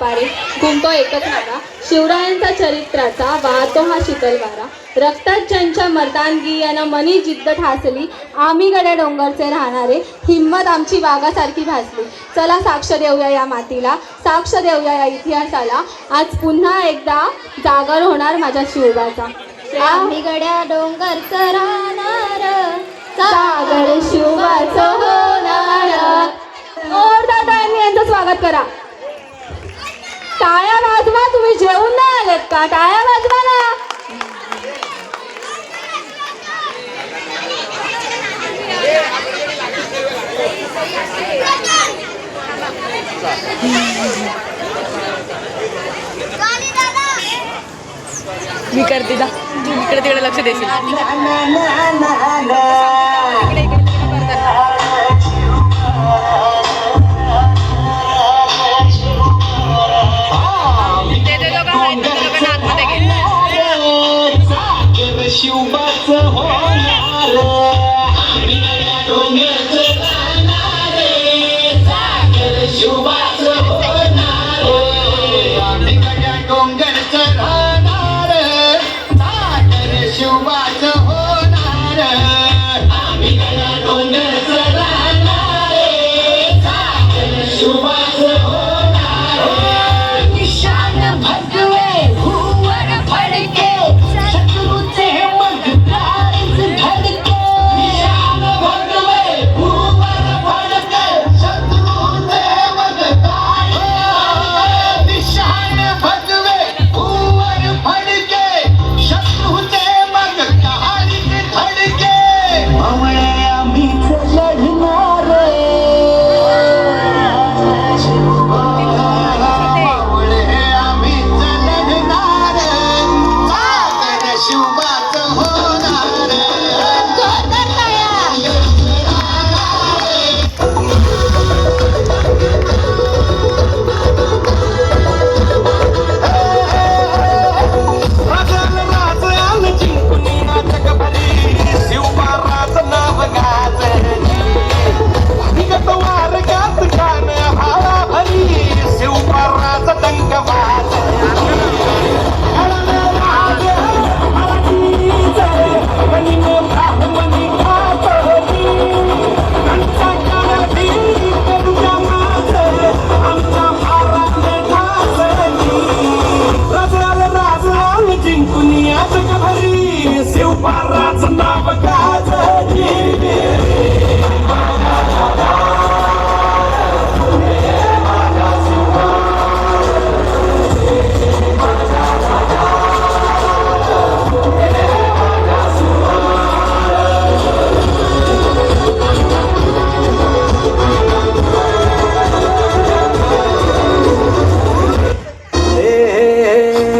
पारे घुमतो एकच नारा, शिवरायांचा चरित्राचा वाहतो हा शीतल वारा. रक्तात ज्यांच्या मर्दानगी यानं मनी जिद्द ठासली, आम्ही गड्या डोंगरचे राहणारे, हिंमत आमची वाघासारखी भासली. चला साक्ष देऊया या मातीला, साक्ष देऊया या इतिहासाला. आज पुन्हा एकदा जागर होणार माझ्या शिवबाचा. आम्ही गड्या डोंगरचं राहणार, सागर शिवबाचं होणार. जोरदार टाळ्यांनी यांचं स्वागत करा. टाळ्या वाजवा. तुम्ही जेवून नाही आलेत का? टाळ्या वाजवा ना. मी करते दा, तू इकडे तिकडे लक्ष देशील. शिवबाचं होणार, डोंगरचं राहणार, सागर शिवबाचं होणार. आम्ही गड्या डोंगरचं राहणार, सागर शिवबाचं होणार. आम्ही गड्या डोंगरचं राहणार, सागर शिवबाचं होणार. निशाण भगवे भुवर फडके,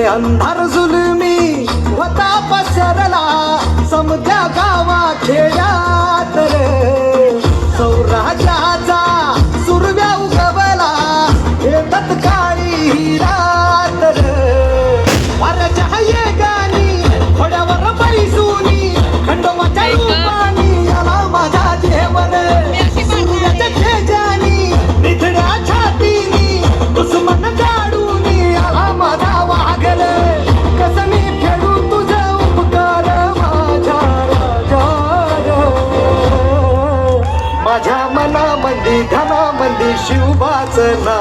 अंधार जुलमी होता पसरला समध्या गावा खेड्यात रे. सौराजाचा सुरव्या उगवला हे तत्काळी रात रे. वाऱ्याच्या ये गाणी घोड्यावर बैसूनी खंडोबाच्या रूपानी आला माझा जेवण. सूर्याच्या तेजानी निधड्या छातीनी दुश्मन जाडूनी आला माझा वागल. कसं मी फेडू तुझं उपकार माझ्या राजा. माझ्या मनामंदी घनामंदी शिवबाचं नाव.